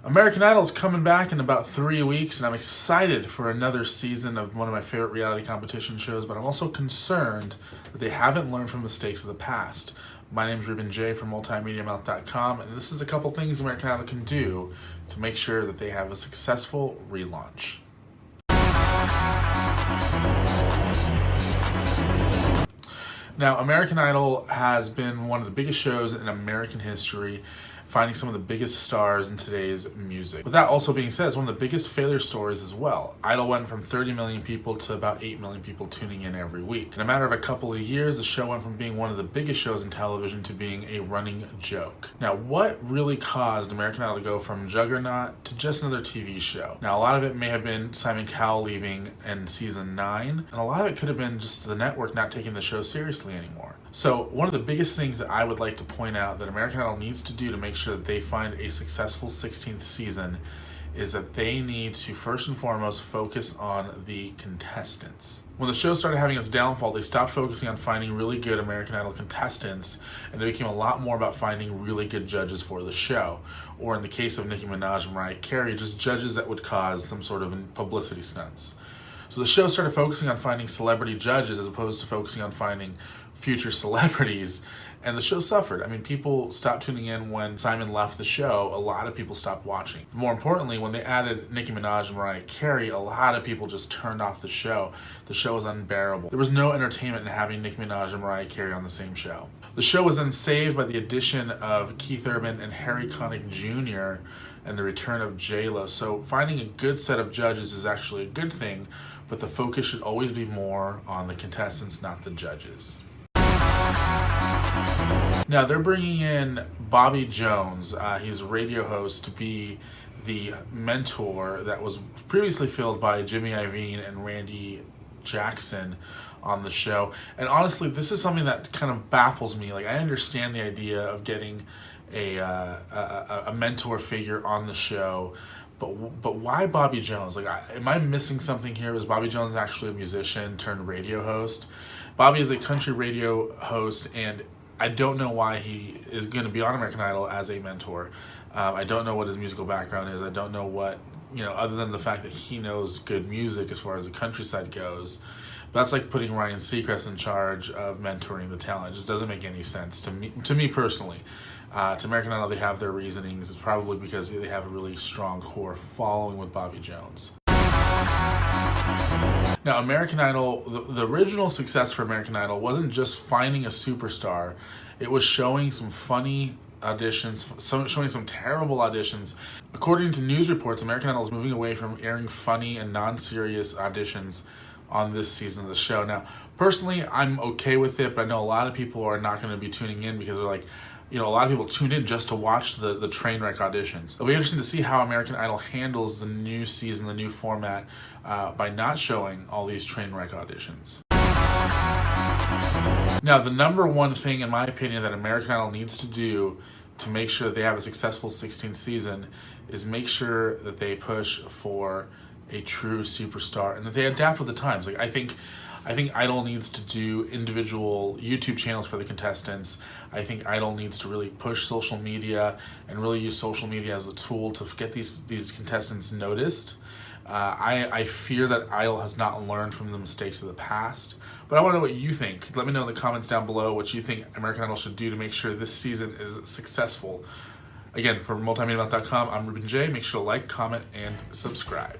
American Idol is coming back in about 3 weeks, and I'm excited for another season of one of my favorite reality competition shows, but I'm also concerned that they haven't learned from mistakes of the past. My name is Ruben Jay from MultiMediaMouth.com, and this is a couple things American Idol can do to make sure that they have a successful relaunch. Now, American Idol has been one of the biggest shows in American history, finding some of the biggest stars in today's music. With that also being said, it's one of the biggest failure stories as well. Idol went from 30 million people to about 8 million people tuning in every week. In a matter of a couple of years, the show went from being one of the biggest shows in television to being a running joke. Now, what really caused American Idol to go from juggernaut to just another TV show? Now, a lot of it may have been Simon Cowell leaving in season 9, and a lot of it could have been just the network not taking the show seriously anymore. So one of the biggest things that I would like to point out that American Idol needs to do to make sure that they find a successful 16th season is that they need to first and foremost focus on the contestants. When the show started having its downfall, they stopped focusing on finding really good American Idol contestants, and they became a lot more about finding really good judges for the show. Or in the case of Nicki Minaj and Mariah Carey, just judges that would cause some sort of publicity stunts. So the show started focusing on finding celebrity judges as opposed to focusing on finding future celebrities, and the show suffered. I mean, people stopped tuning in when Simon left the show. A lot of people stopped watching. More importantly, when they added Nicki Minaj and Mariah Carey, a lot of people just turned off the show. The show was unbearable. There was no entertainment in having Nicki Minaj and Mariah Carey on the same show. The show was then saved by the addition of Keith Urban and Harry Connick Jr. and the return of J-Lo. So finding a good set of judges is actually a good thing, but the focus should always be more on the contestants, not the judges. Now they're bringing in Bobby Jones, he's a radio host, to be the mentor that was previously filled by Jimmy Iovine and Randy Jackson on the show. And honestly, this is something that kind of baffles me. Like, I understand the idea of getting a mentor figure on the show, but why Bobby Jones? Like, am I missing something here? Was Bobby Jones actually a musician turned radio host? Bobby is a country radio host, and I don't know why he is going to be on American Idol as a mentor. I don't know what his musical background is. I don't know what, other than the fact that he knows good music as far as the countryside goes. But that's like putting Ryan Seacrest in charge of mentoring the talent. It just doesn't make any sense to me personally. To American Idol, they have their reasonings. It's probably because they have a really strong core following with Bobby Jones. Now, American Idol, the original success for American Idol wasn't just finding a superstar. It was showing some funny auditions, showing some terrible auditions. According to news reports, American Idol is moving away from airing funny and non-serious auditions on this season of the show. Now, personally, I'm okay with it, but I know a lot of people are not going to be tuning in because they're like, a lot of people tune in just to watch the train wreck auditions. It'll be interesting to see how American Idol handles the new season, the new format, by not showing all these train wreck auditions. Now, the number one thing, in my opinion, that American Idol needs to do to make sure that they have a successful 16th season is make sure that they push for a true superstar and that they adapt with the times. Like, I think Idol needs to do individual YouTube channels for the contestants. I think Idol needs to really push social media and really use social media as a tool to get these contestants noticed. I fear that Idol has not learned from the mistakes of the past. But I want to know what you think. Let me know in the comments down below what you think American Idol should do to make sure this season is successful. Again, for MultiMediaMouth.com, I'm Ruben Jay. Make sure to like, comment, and subscribe.